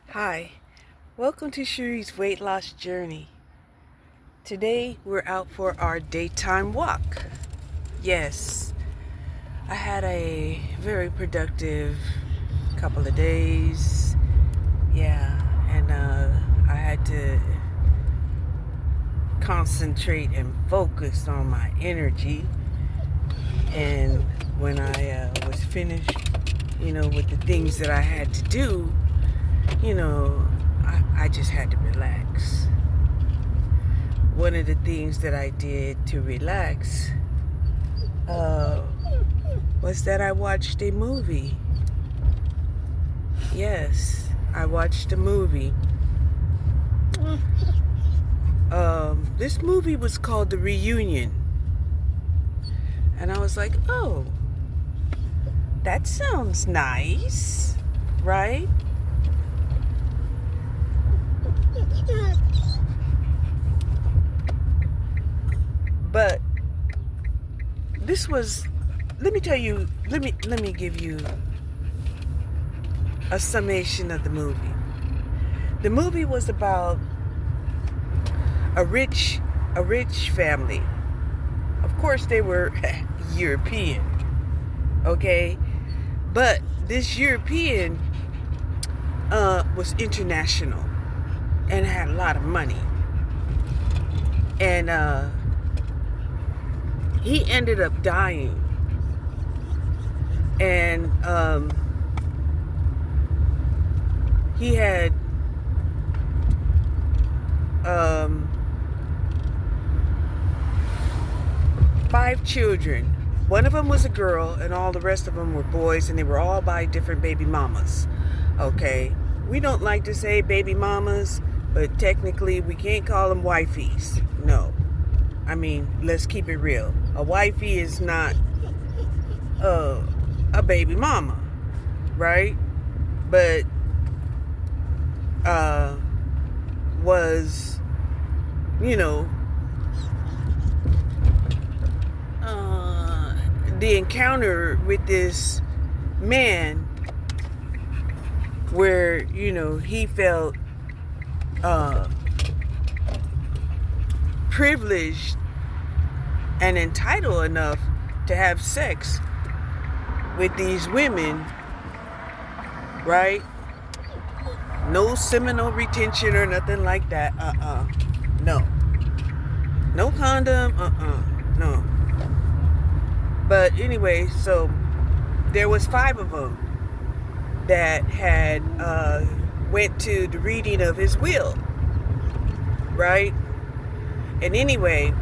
Hi, welcome to Cherie's Weight Loss Journey. Today we're out for our daytime walk. Yes, I had a very productive couple of days. Yeah, and I had to concentrate and focus on my energy. And when I was finished, with the things that I had to do, I just had to relax. One of the things that I did to relax was that I watched a movie. Yes, I watched a movie. This movie was called The Reunion. And I was like, oh, that sounds nice, right? But this was, let me give you a summation of the movie. The movie was about a rich family. Of course they were European, okay? But this European was international and had a lot of money. And he ended up dying. And he had 5 children. One of them was a girl, and all the rest of them were boys, and they were all by different baby mamas. Okay, we don't like to say baby mamas, but technically we can't call them wifeys. No, I mean, let's keep it real. A wifey is not a baby mama, right? But was, the encounter with this man where, he felt privileged and entitled enough to have sex with these women, right? No seminal retention or nothing like that. No condom. No. But anyway, so there was 5 of them that had went to the reading of his will, right? And anyway,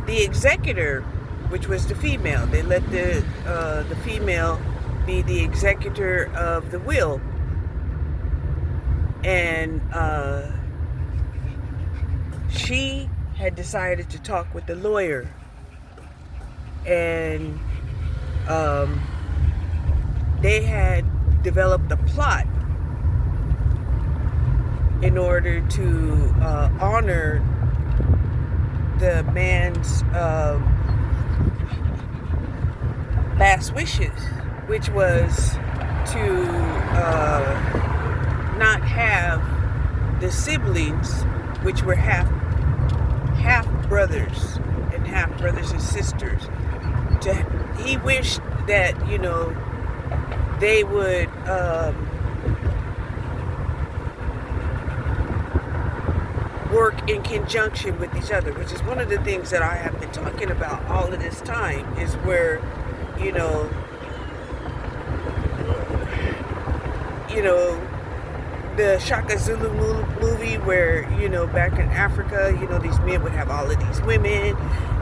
the executor, which was the female, they let the female be the executor of the will. And she had decided to talk with the lawyer. And they had developed a plot in order to honor the man's last wishes, which was to not have the siblings, which were half brothers and sisters. He wished that they would work in conjunction with each other, which is one of the things that I have been talking about all of this time, is where the Shaka Zulu movie where, back in Africa, these men would have all of these women,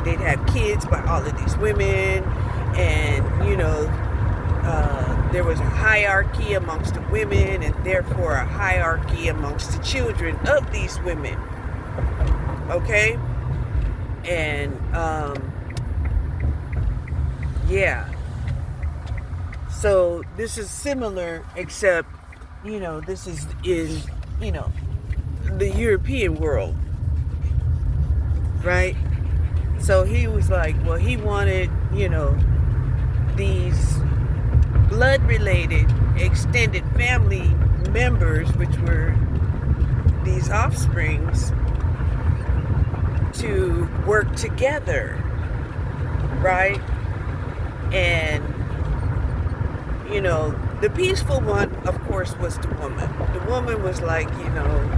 they'd have kids by all of these women, and, there was a hierarchy amongst the women, and therefore a hierarchy amongst the children of these women, okay? And, yeah. So this is similar, except, this is in, the European world, right? So he was like, well, he wanted, these blood-related extended family members, which were these offsprings, to work together, right? And, you know, the peaceful one, of course, was the woman. The woman was like, you know,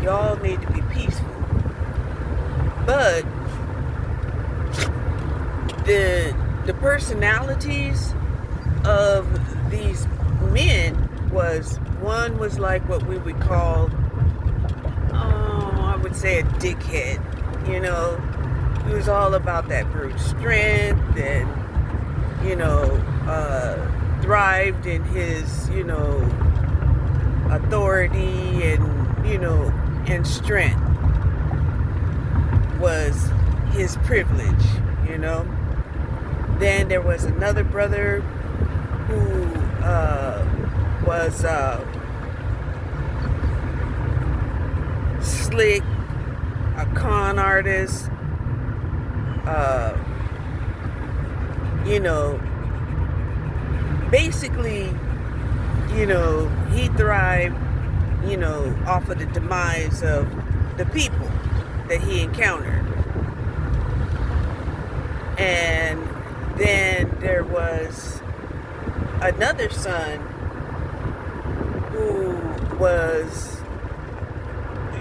y'all need to be peaceful. But the personalities of these men was, one was like what we would call, I would say a dickhead, you know. He was all about that brute strength and, you know, thrived in his, you know, authority and, you know, and strength was his privilege, you know. Then there was another brother who was slick, a con artist, you know, basically, you know, he thrived, you know, off of the demise of the people that he encountered. And then there was another son who was,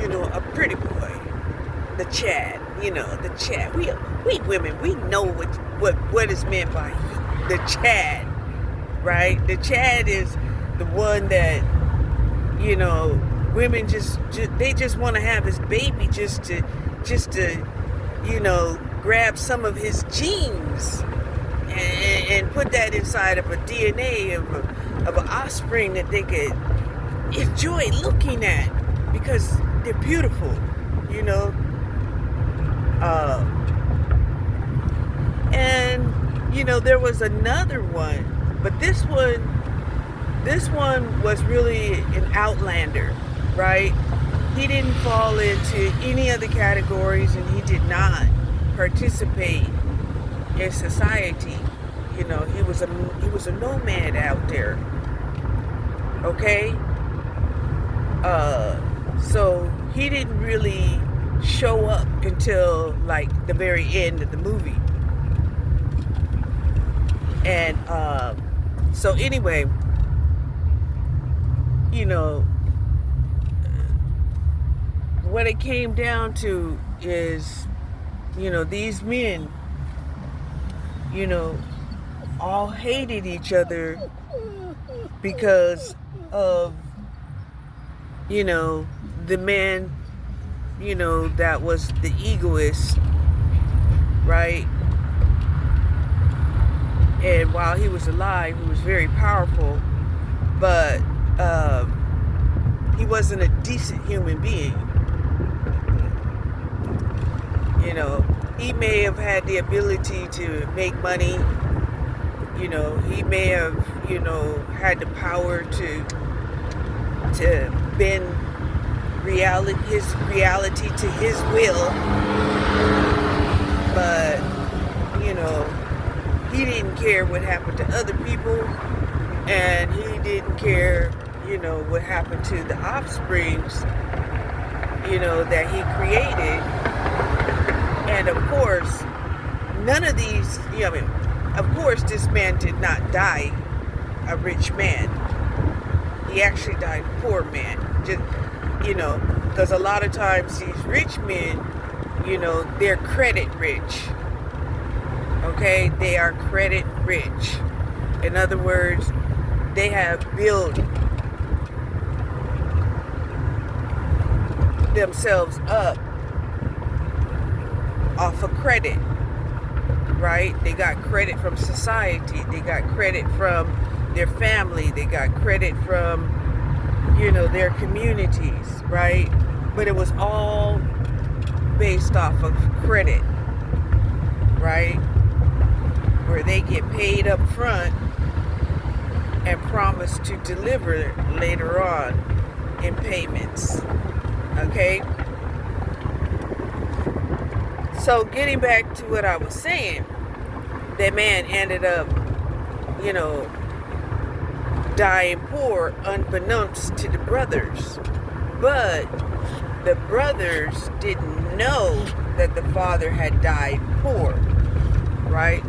you know, a pretty boy, the Chad, you know, the Chad. We women, we know what is meant by the Chad, right? The Chad is the one that, you know, women they just want to have his baby just to, you know, grab some of his genes and put that inside of a DNA of an offspring that they could enjoy looking at because they're beautiful, you know. And you know, there was another one, but this one was really an outlander, right? He didn't fall into any of the categories, and he did not participate in society. You know, he was a nomad out there. Okay? So he didn't really show up until like the very end of the movie. And so anyway, you know, what it came down to is, you know, these men, you know, all hated each other because of, you know, the man, you know, that was the egoist, right? And while he was alive, he was very powerful, but he wasn't a decent human being. You know, he may have had the ability to make money. You know, he may have, you know, had the power to bend his reality to his will. But, you know, he didn't care what happened to other people, and he didn't care, you know, what happened to the offsprings, you know, that he created. And of course, none of these, you know, I mean, of course, this man did not die a rich man. He actually died a poor man. Just, you know, because a lot of times these rich men, you know, they're credit rich. Okay? They are credit rich. In other words, they have built themselves up off of credit, right? They got credit from society. They got credit from their family. They got credit from, you know, their communities, right? But it was all based off of credit, right? Where they get paid up front and promise to deliver later on in payments. Okay? So getting back to what I was saying, that man ended up, you know, dying poor unbeknownst to the brothers. But the brothers didn't know that the father had died poor, right?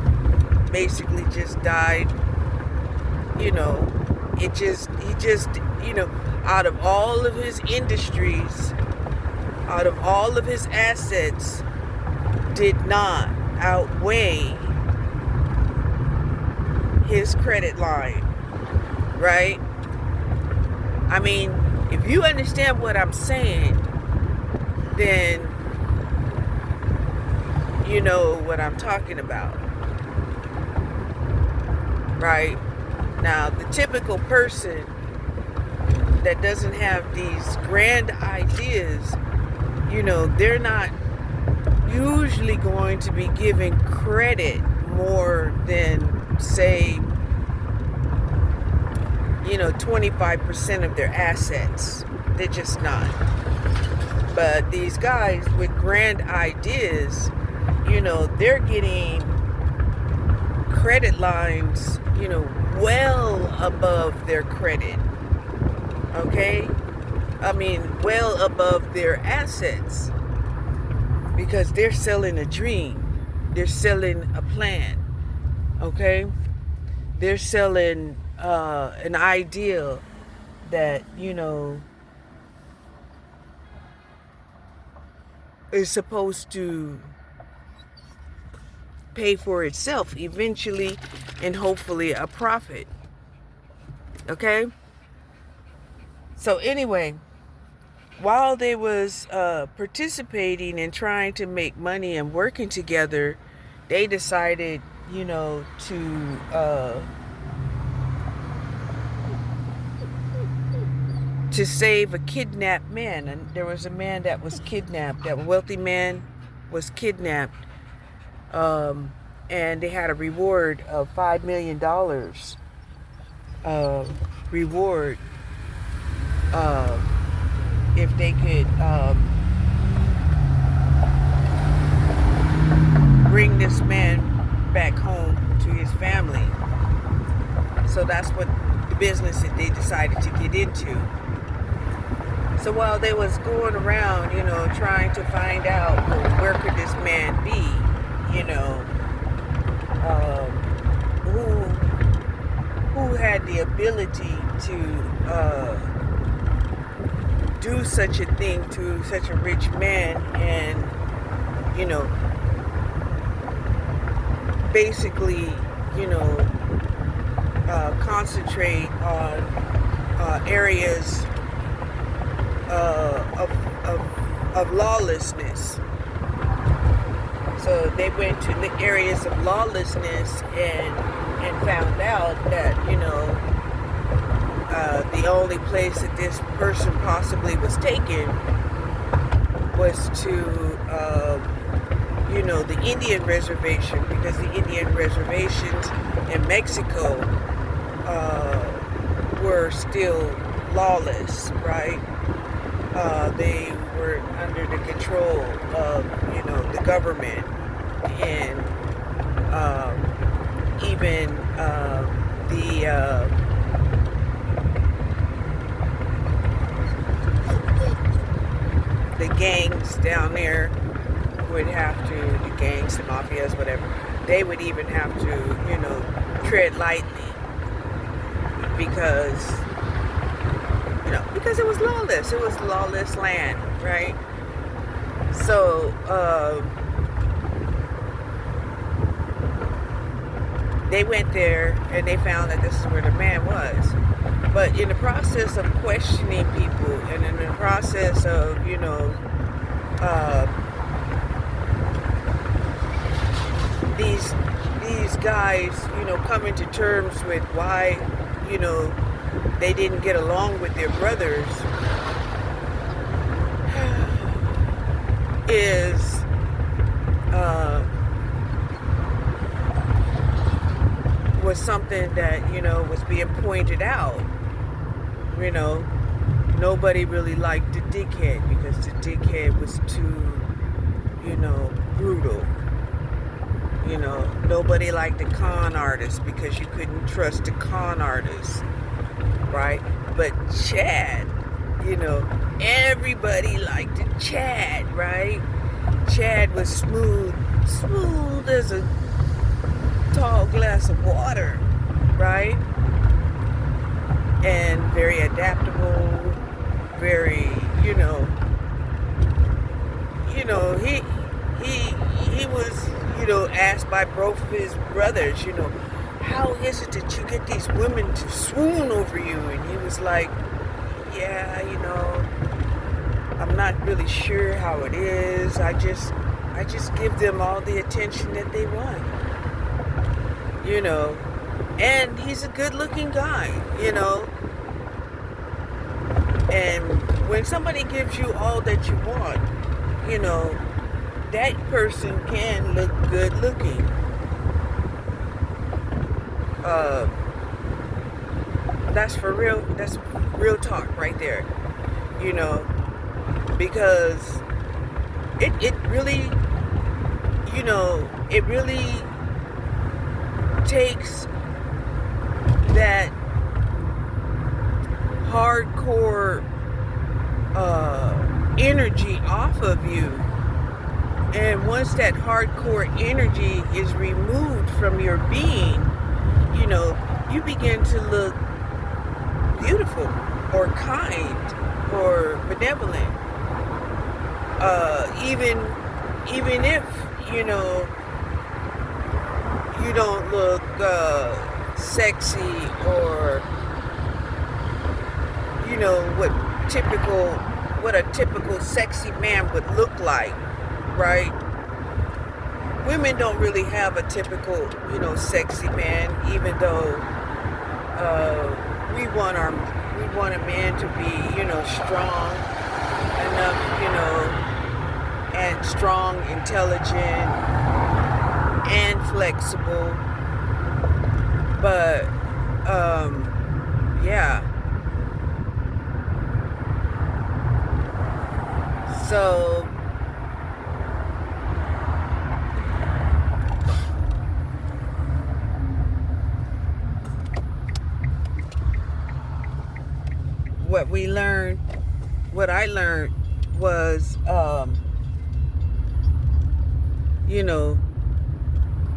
Basically just died, he just, out of all of his industries, out of all of his assets, did not outweigh his credit line, right? I mean, if you understand what I'm saying, then you know what I'm talking about, right? Now, the typical person that doesn't have these grand ideas, they're not usually going to be giving credit more than, say, 25% of their assets. They're just not. But these guys with grand ideas, they're getting credit lines, well above their credit. Okay? I mean, well above their assets. Because they're selling a dream. They're selling a plan. Okay? They're selling an ideal that, is supposed to pay for itself eventually, and hopefully a profit. Okay? So anyway, while they was participating and trying to make money and working together, they decided, to save a kidnapped man. And there was a man that was kidnapped. That wealthy man was kidnapped. And they had a reward of $5 million. Reward. If they could bring this man back home to his family. So that's what the business that they decided to get into. So while they was going around, trying to find out, where could this man be, who had the ability to do such a thing to such a rich man, and basically concentrate on areas of lawlessness. So they went to the areas of lawlessness and found out that the only place that this person possibly was taken was to the Indian reservation, because the Indian reservations in Mexico were still lawless, right? They were under the control of, the government, and even the gangs down there would have to, the gangs, the mafias, whatever, they would even have to, tread lightly, because it was lawless. It was lawless land, right? So, they went there and they found that this is where the man was. But in the process of questioning people, and in the process of, these guys, coming to terms with why, they didn't get along with their brothers, was something that, was being pointed out. Nobody really liked the dickhead, because the dickhead was too, brutal. Nobody liked the con artist, because you couldn't trust the con artist. right? But Chad, everybody liked Chad, right? Chad was smooth as a tall glass of water, right? And very adaptable, very, he was, asked by both of his brothers, how is it that you get these women to swoon over you? And he was like, yeah, I'm not really sure how it is. I just give them all the attention that they want. And he's a good-looking guy, And when somebody gives you all that you want, that person can look good-looking. That's for real. That's real talk right there. Because it really, it really takes that hardcore energy off of you. And once that hardcore energy is removed from your being, you begin to look beautiful or kind or benevolent. Even if, you don't look sexy or, what a typical sexy man would look like, right? Women don't really have a typical, sexy man, even though we want a man to be, strong enough, and strong, intelligent, and flexible. But yeah. So what I learned was,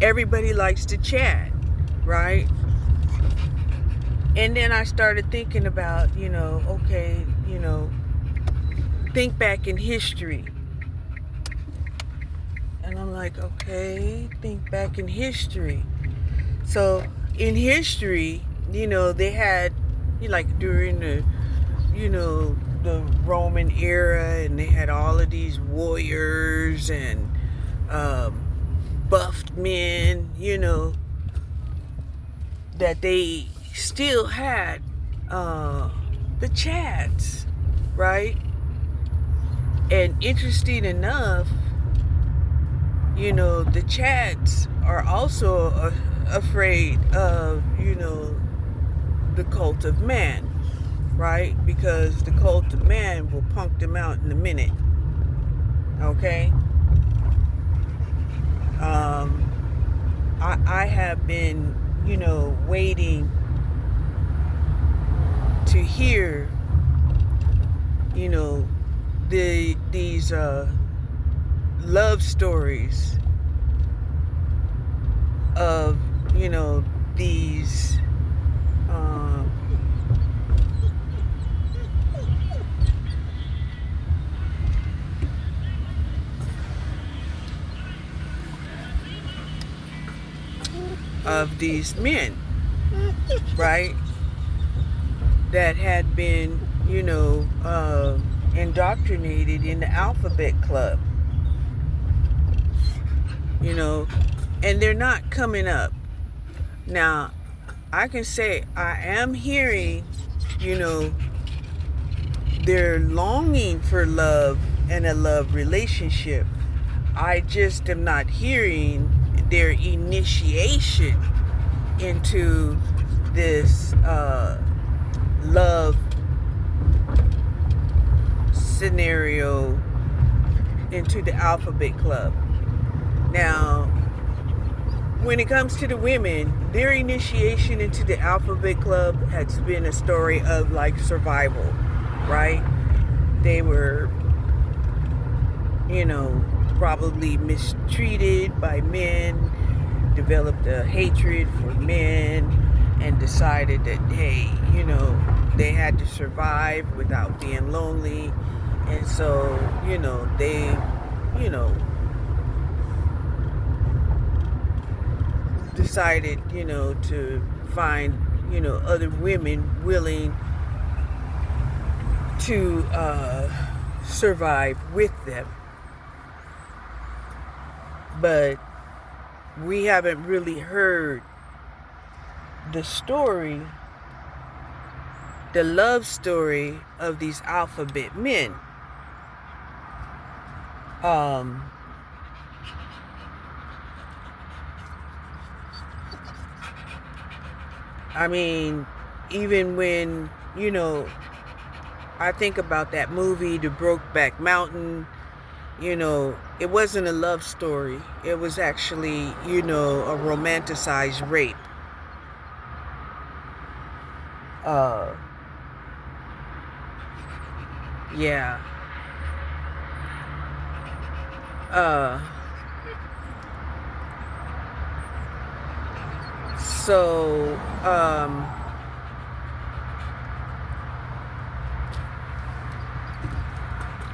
everybody likes to chat, right? And then I started thinking about, okay, think back in history. And I'm like, okay, think back in history. So in history, they had, like during the, the Roman era, and they had all of these warriors and buffed men, that they still had the Chads, right? And interesting enough, the Chads are also afraid of, the cult of man, right? Because the cult of man will punk them out in a minute. Okay? I have been, waiting to hear, these love stories of, these men, right, that had been, indoctrinated in the alphabet club, and they're not coming up. Now, I can say I am hearing, they're longing for love and a love relationship. I just am not hearing their initiation into this love scenario, into the alphabet club. Now, when it comes to the women, their initiation into the Alphabet Club has been a story of like survival, right? They were, probably mistreated by men, developed a hatred for men, and decided that, hey, they had to survive without being lonely. And so, they, decided, to find, other women willing to survive with them. But we haven't really heard the story, the love story of these alphabet men. I mean, even when, I think about that movie, The Brokeback Mountain, it wasn't a love story. It was actually, a romanticized rape. Yeah. So,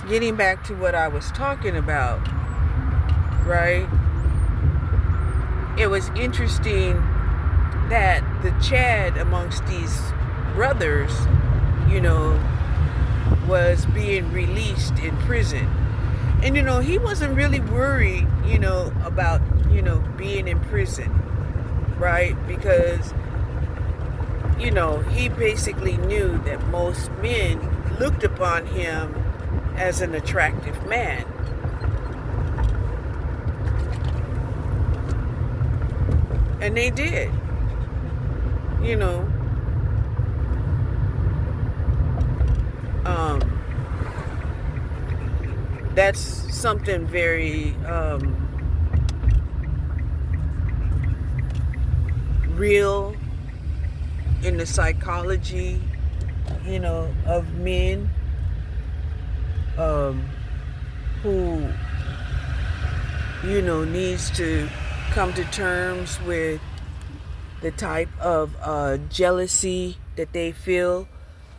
getting back to what I was talking about, right? It was interesting that the Chad amongst these brothers, was being released in prison. And, he wasn't really worried, about, being in prison, right? Because, he basically knew that most men looked upon him as an attractive man. And they did, that's something very real in the psychology, of men who, needs to come to terms with the type of jealousy that they feel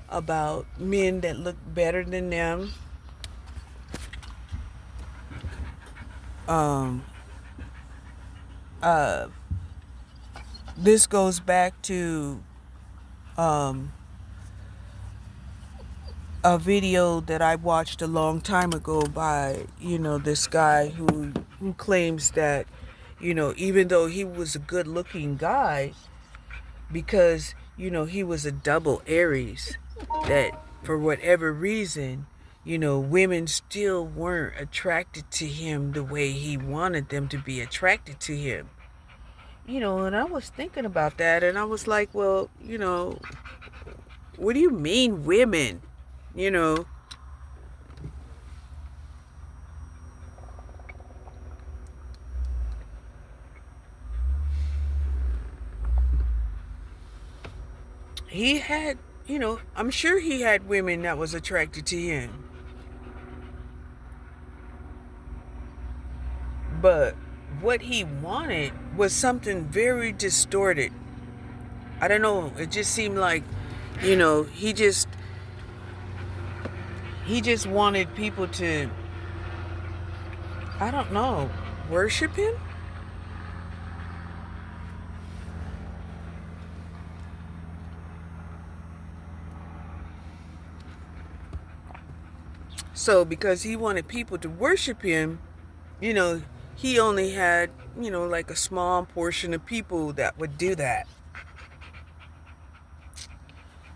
about men that look better than them. This goes back to a video that I watched a long time ago by, this guy who claims that, even though he was a good looking guy, because, he was a double Aries, that for whatever reason, women still weren't attracted to him the way he wanted them to be attracted to him. And I was thinking about that, and I was like, well, what do you mean women? He had, I'm sure he had women that was attracted to him. But what he wanted was something very distorted. I don't know. It just seemed like, he just wanted people to, I don't know, worship him? So because he wanted people to worship him, he only had, like a small portion of people that would do that.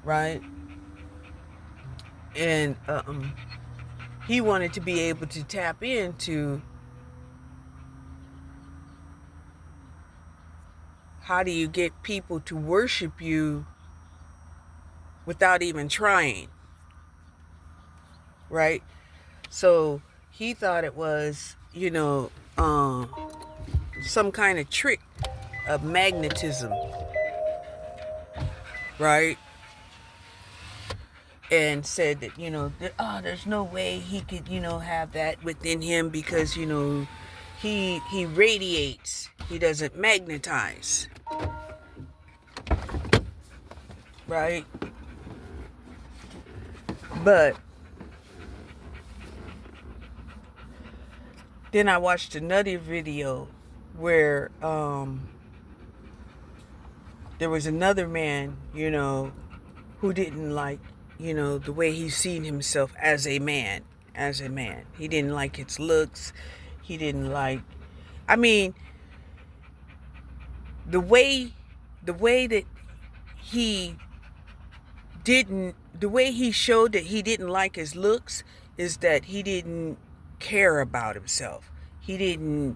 Right? And he wanted to be able to tap into how do you get people to worship you without even trying. Right? So he thought it was, some kind of trick of magnetism. right? And said that, there's no way he could, have that within him because, he radiates. He doesn't magnetize. Right? But then I watched another video where there was another man, who didn't like, the way he's seen himself as a man. He didn't like his looks. He didn't like, I mean, the way that he the way he showed that he didn't like his looks is that he didn't care about himself. He didn't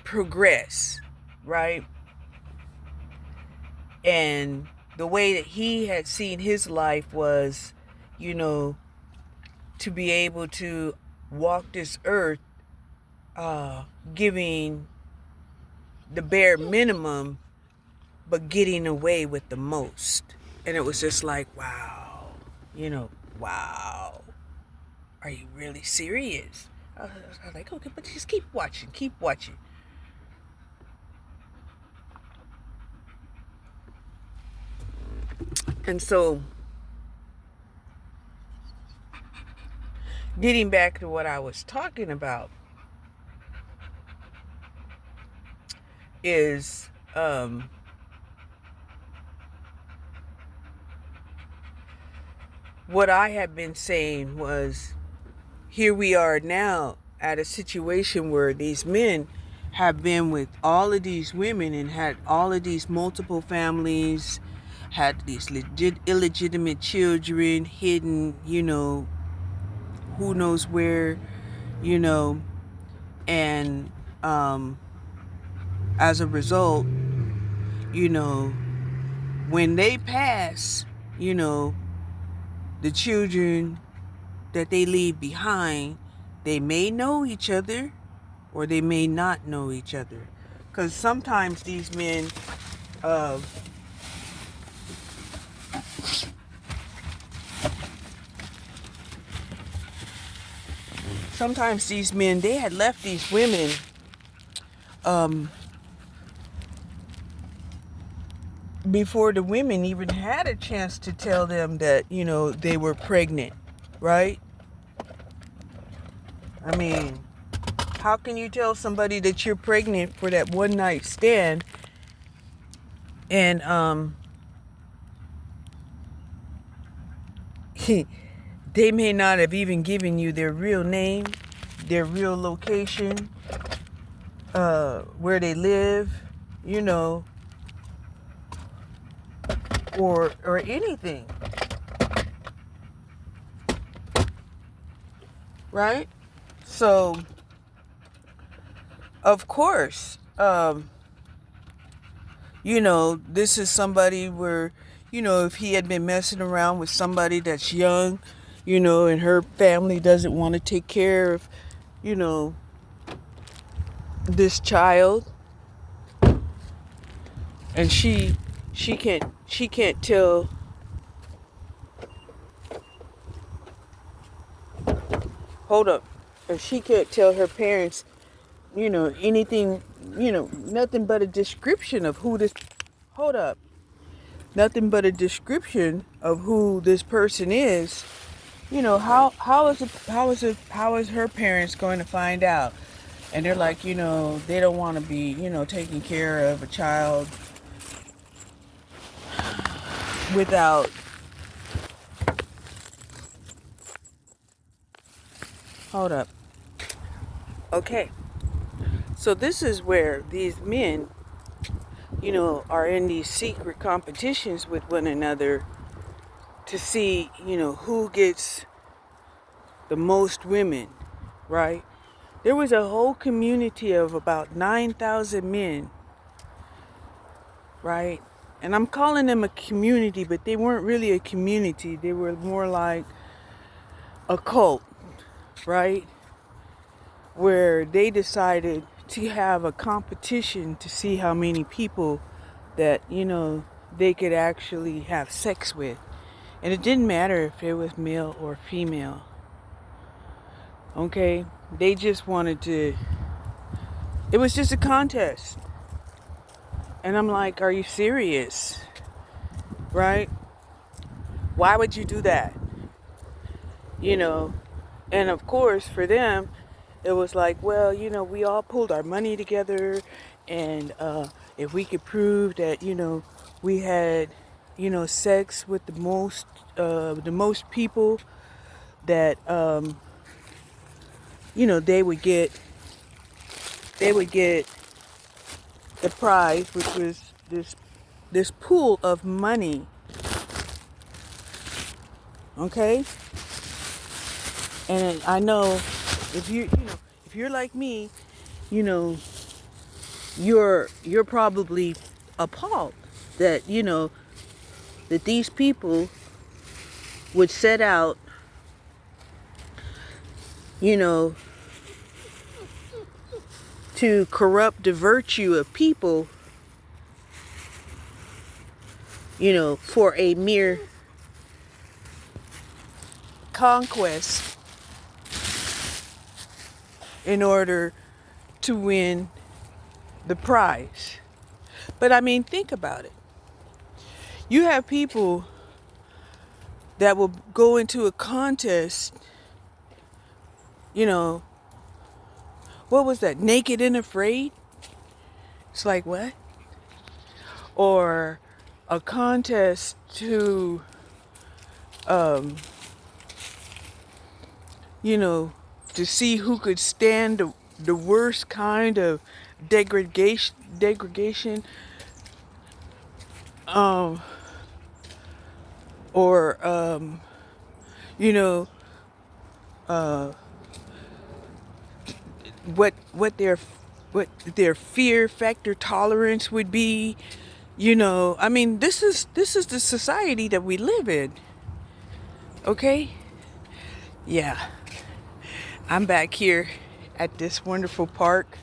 progress, right? And the way that he had seen his life was, to be able to walk this earth, giving the bare minimum, but getting away with the most. And it was just like, wow, wow. Are you really serious? I was like, okay, but just keep watching. And so, getting back to what I was talking about is what I have been saying was, here we are now at a situation where these men have been with all of these women and had all of these multiple families, had these illegitimate children hidden, who knows where, and as a result, when they pass, the children that they leave behind, they may know each other or they may not know each other. Because sometimes these men, they had left these women before the women even had a chance to tell them that, they were pregnant, right? I mean, how can you tell somebody that you're pregnant for that one night stand and they may not have even given you their real name, their real location, where they live, or anything, right? So, of course, this is somebody where, if he had been messing around with somebody that's young, and her family doesn't want to take care of, this child, and she can't tell. Hold up. And she can't tell her parents, anything, nothing but a description of who this. Hold up. Nothing but a description of who this person is. How is her parents going to find out? And they're like, they don't want to be, taking care of a child without. Hold up. Okay. So this is where these men, are in these secret competitions with one another to see, who gets the most women, right? There was a whole community of about 9,000 men, right? And I'm calling them a community, but they weren't really a community. They were more like a cult, right? Where they decided to have a competition to see how many people that, they could actually have sex with. And it didn't matter if it was male or female. Okay? They just wanted to, it was just a contest. And I'm like, are you serious? Right? Why would you do that? And of course, for them, it was like, well, we all pulled our money together, and if we could prove that, we had, sex with the most people, that, they would get the prize, which was this pool of money. Okay? And I know if you're like me, you're probably appalled that, that these people would set out, to corrupt the virtue of people, for a mere conquest, in order to win the prize. But I mean, think about it. You have people that will go into a contest, what was that? Naked and Afraid? It's like, what? Or a contest to, to see who could stand the worst kind of degradation, or what their fear factor tolerance would be. I mean, this is the society that we live in. Okay? Yeah. I'm back here at this wonderful park.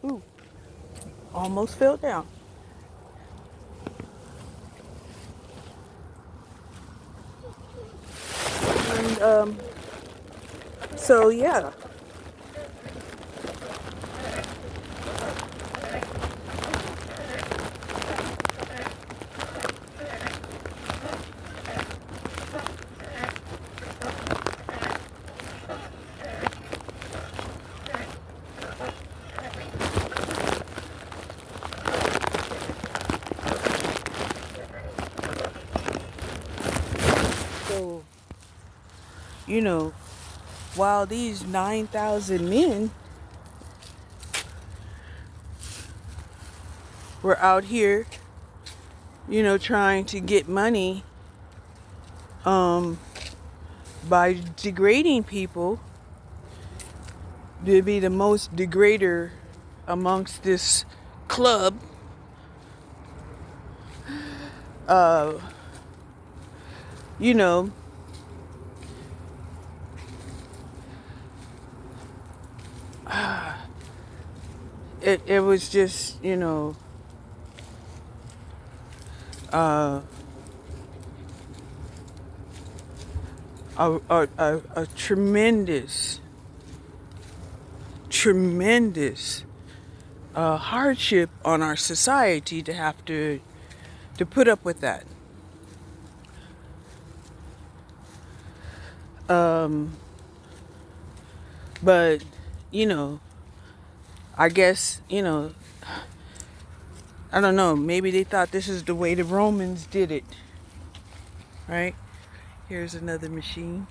Ooh, almost fell down. And so yeah. So, while these 9,000 men were out here, trying to get money by degrading people, to be the most degrader amongst this club, it was just, a tremendous hardship on our society to have to put up with that. But I guess, I don't know, maybe they thought this is the way the Romans did it, right? Here's another machine,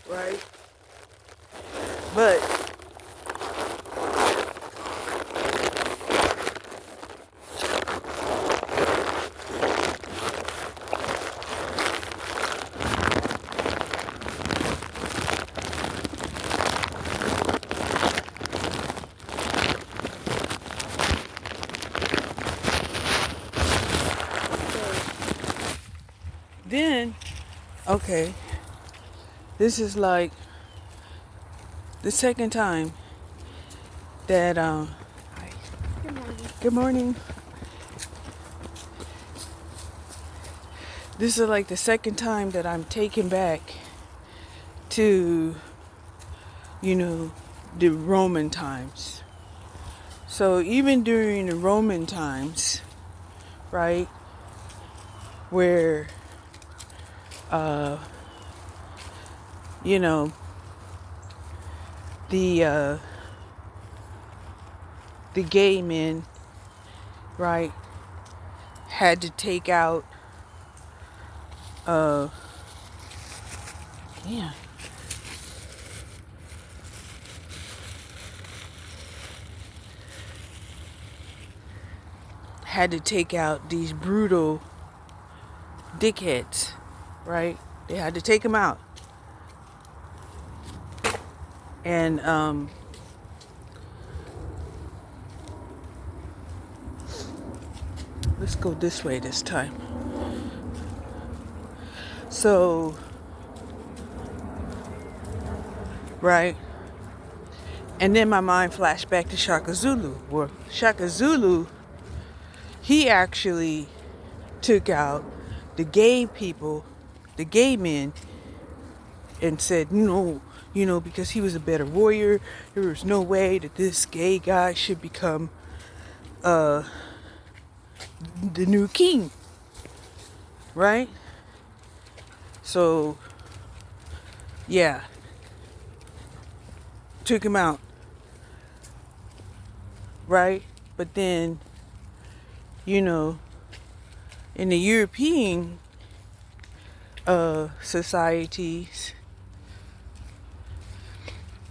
right? But then, okay, This is like the second time that hi. Good morning. Good morning. This is like the second time that I'm taken back to, the Roman times. So even during the Roman times, right, where the gay men, right, had to take out yeah had to take out these brutal dickheads, right? They had to take them out. And let's go this way this time. So, right? And then my mind flashed back to Shaka Zulu. Well, Shaka Zulu, he actually took out the gay people, the gay men, and said, no, because he was a better warrior, there was no way that this gay guy should become the new king, right? So, yeah, took him out, right? But then, in the European societies,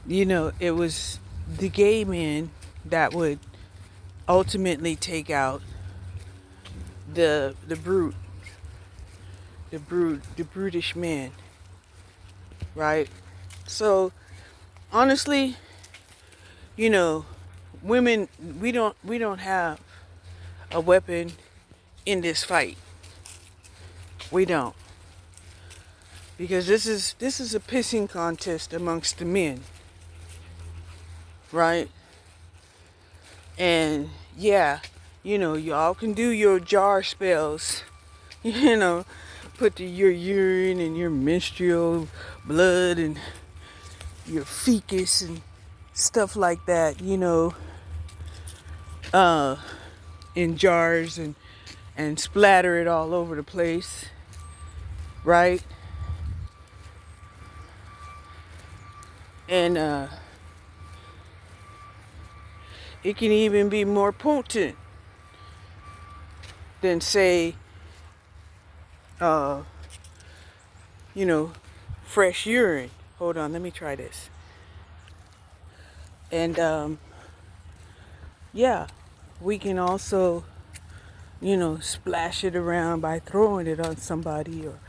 it was the gay men that would ultimately take out the brutish men, right? So honestly, women, we don't have a weapon in this fight. We don't. Because this is a pissing contest amongst the men. Right? And yeah, y'all can do your jar spells. Put your urine and your menstrual blood and your fecus and stuff like that, in jars and splatter it all over the place, right? And it can even be more potent than, say, fresh urine. Hold on, let me try this. And yeah, we can also, splash it around by throwing it on somebody, or,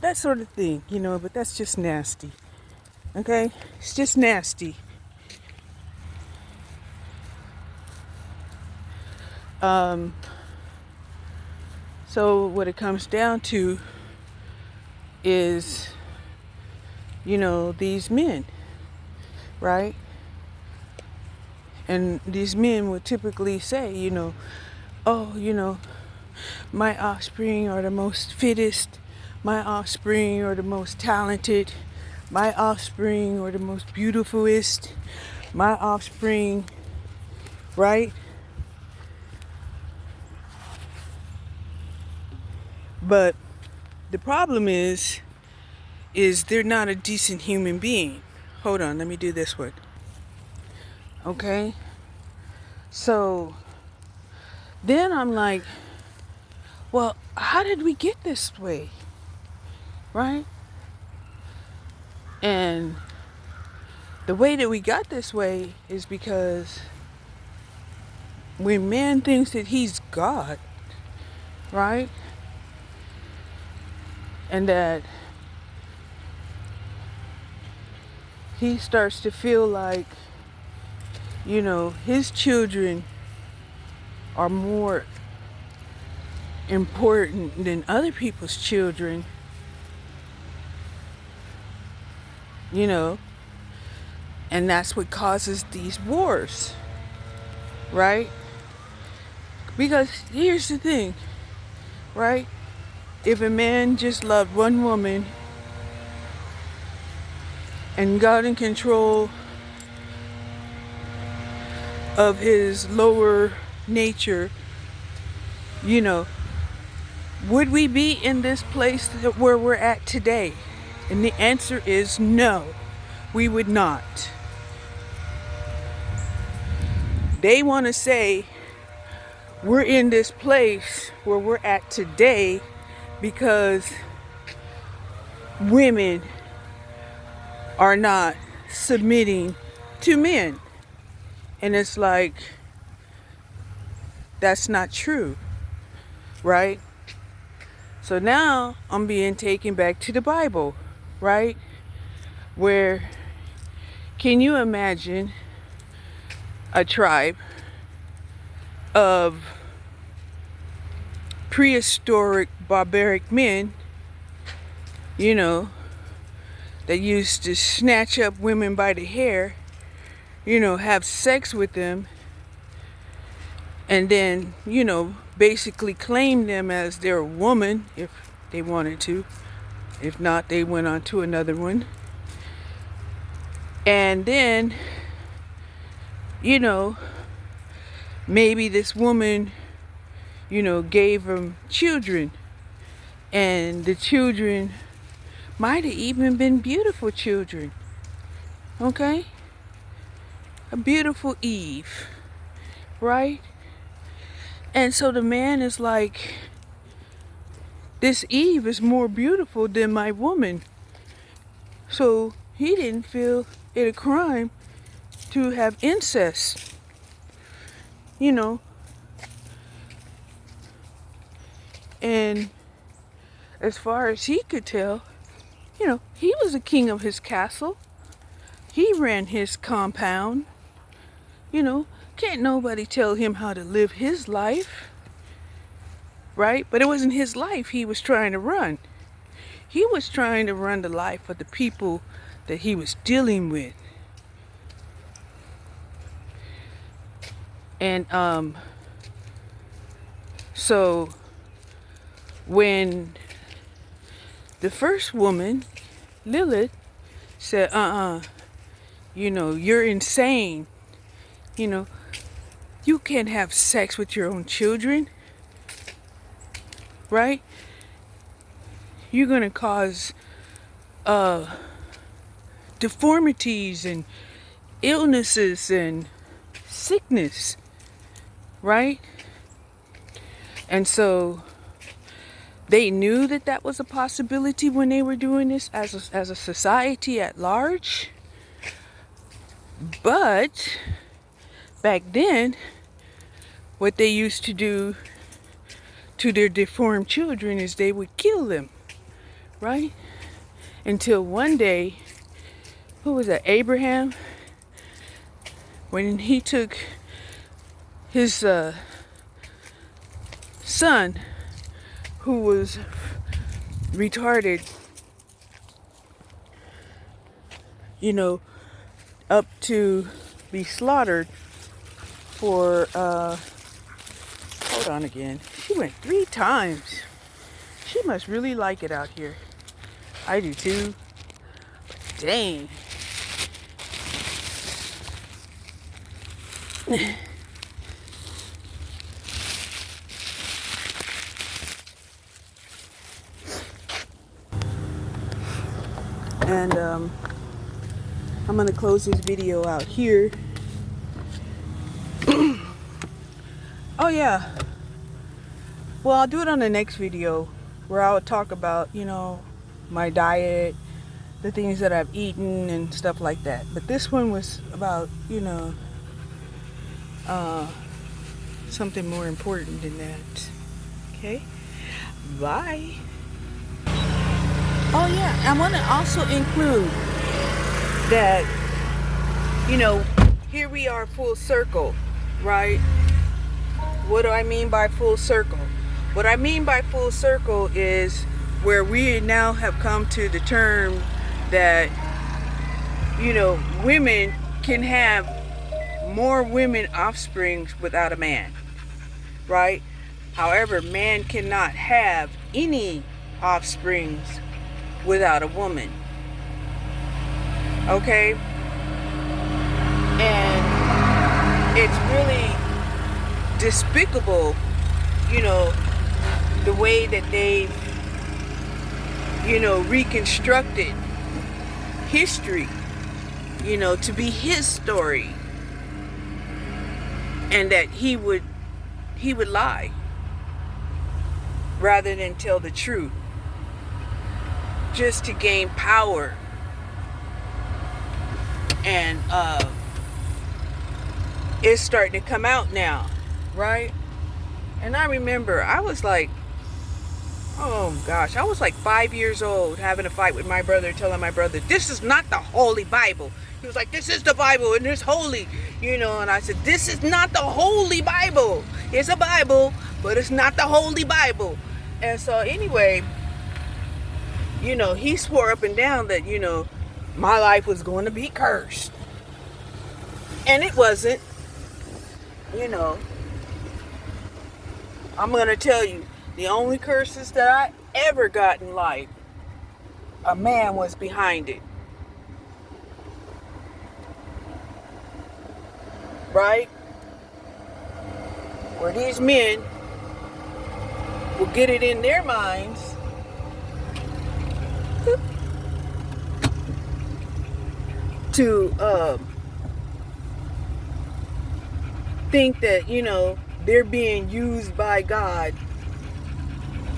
that sort of thing, but that's just nasty. Okay? It's just nasty. So what it comes down to is, these men, right? And these men would typically say, oh, my offspring are the most fittest, my offspring are the most talented, my offspring are the most beautifulest, my offspring, right? But the problem is they're not a decent human being. Hold on, let me do this one. Okay? So then I'm like, well, how did we get this way? Right? And the way that we got this way is because when man thinks that he's God, right? And that he starts to feel like, his children are more important than other people's children, you know, and that's what causes these wars, right? Because here's the thing, right? If a man just loved one woman and got in control of his lower nature, you know, would we be in this place where we're at today? And the answer is no, we would not. They want to say we're in this place where we're at today because women are not submitting to men. And it's like, that's not true, right? So now I'm being taken back to the Bible, right? Where, can you imagine a tribe of prehistoric barbaric men, you know, that used to snatch up women by the hair, you know, have sex with them, and then, you know, basically claim them as their woman if they wanted to. If not, they went on to another one. And then, you know, maybe this woman, you know, gave them children. And the children might have even been beautiful children. Okay? A beautiful Eve. Right? And so the man is like, this Eve is more beautiful than my woman. So he didn't feel it a crime to have incest. You know. And as far as he could tell, you know, he was the king of his castle. He ran his compound. You know, can't nobody tell him how to live his life. Right? But it wasn't his life he was trying to run. He was trying to run the life of the people that he was dealing with. And so when the first woman, Lilith, said, you know, you're insane. You know, you can't have sex with your own children. Right? You're going to cause deformities and illnesses and sickness. Right? And so they knew that that was a possibility when they were doing this as a society at large. But back then, what they used to do to their deformed children is they would kill them, right? Until one day, who was that, Abraham? When he took his son, who was retarded, you know, up to be slaughtered for, hold on again. She went 3 times. She must really like it out here. I do too. Dang. And I'm gonna close this video out here. Oh yeah. Well, I'll do it on the next video where I'll talk about, you know, my diet, the things that I've eaten and stuff like that. But this one was about, you know, something more important than that. Okay? Bye. Oh yeah, I want to also include that, you know, here we are full circle, right? What do I mean by full circle? What I mean by full circle is where we now have come to the term that women can have more women offsprings without a man, right? However, man cannot have any offsprings without a woman. Okay? And it's really despicable, the way that they've, reconstructed history, to be his story. And that he would lie rather than tell the truth, just to gain power. And it's starting to come out now, right? And I remember I was like, oh gosh, I was like 5 years old having a fight with my brother, telling my brother, this is not the Holy Bible. He was like, this is the Bible and it's holy, and I said, this is not the Holy Bible. It's a Bible, but it's not the Holy Bible. And so anyway, he swore up and down that, my life was going to be cursed. And it wasn't, I'm going to tell you, the only curses that I ever got in life, a man was behind it. Right? Where these men will get it in their minds to think that, they're being used by God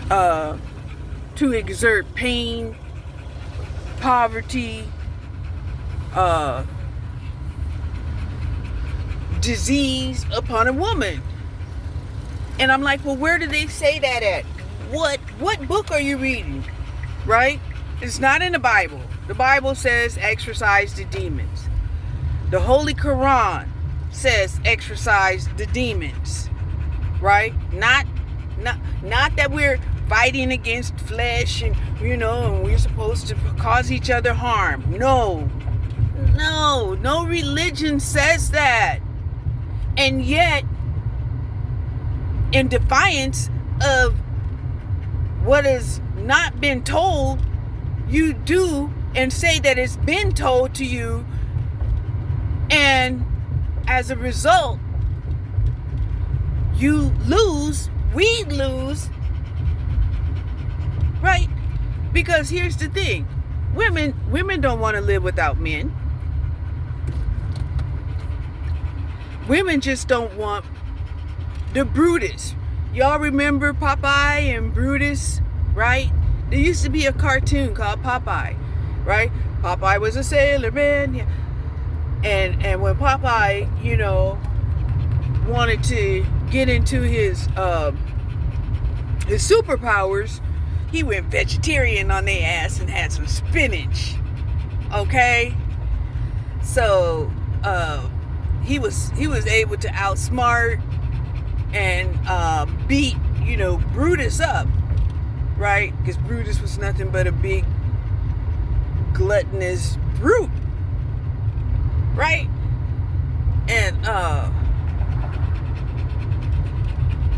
to exert pain, poverty, disease upon a woman. And I'm like, well, where do they say that at? What book are you reading? Right? It's not in the Bible. The Bible says exorcise the demons. The Holy Quran says exorcise the demons. Right? Not that we're fighting against flesh and and we're supposed to cause each other harm. No religion says that. And yet, in defiance of what has not been told, you do and say that it's been told to you, and as a result, we lose, right? Because here's the thing, women don't want to live without men. Women just don't want the Brutus. Y'all remember Popeye and Brutus, right? There used to be a cartoon called Popeye, right? Popeye was a sailor man. And when Popeye, wanted to get into his superpowers, he went vegetarian on their ass and had some spinach. Okay? So he was able to outsmart and beat Brutus up, right? Because Brutus was nothing but a big gluttonous brute, right? And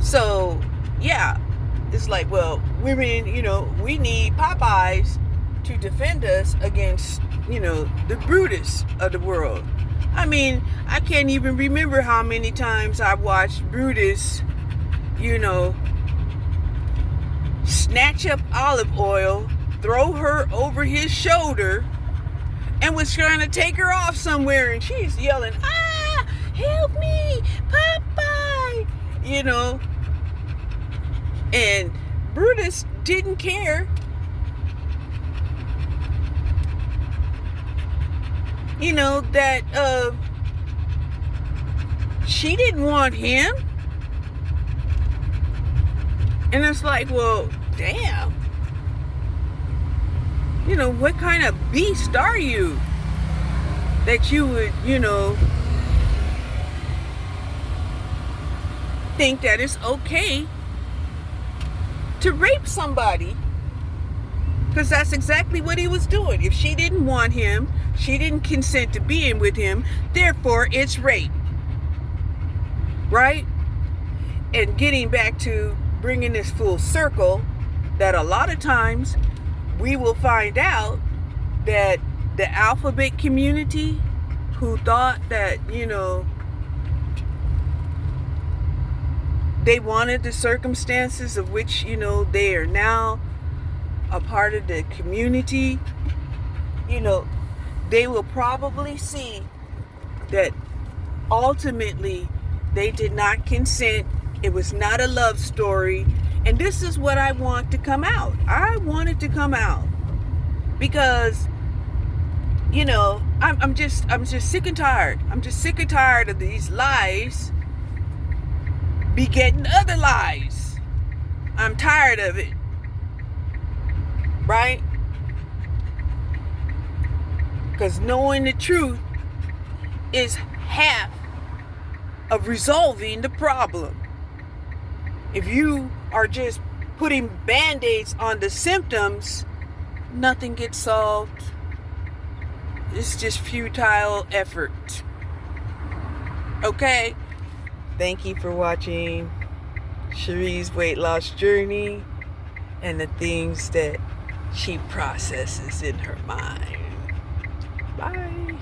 so yeah, it's like, well, women, we need Popeyes to defend us against the Brutus of the world. I mean, I can't even remember how many times I watched Brutus, snatch up olive oil, throw her over his shoulder, and was trying to take her off somewhere, and she's yelling, ah, help me, Popeye, and Brutus didn't care. That she didn't want him. And it's like, well, damn. What kind of beast are you that you would, think that it's okay to rape somebody Because that's exactly what he was doing. If she didn't want him, she didn't consent to being with him, therefore it's rape. Right? And getting back to bringing this full circle, that a lot of times we will find out that the alphabet community who thought that, they wanted the circumstances of which, they are now a part of the community, they will probably see that ultimately they did not consent. It was not a love story. And this is what I want to come out. I want it to come out because, I'm just sick and tired. I'm just sick and tired of these lies begetting other lies. I'm tired of it. Right? Because knowing the truth is half of resolving the problem. If you are just putting band-aids on the symptoms, nothing gets solved. It's just futile effort. Okay? Thank you for watching Cherie's weight loss journey and the things that she processes in her mind. Bye.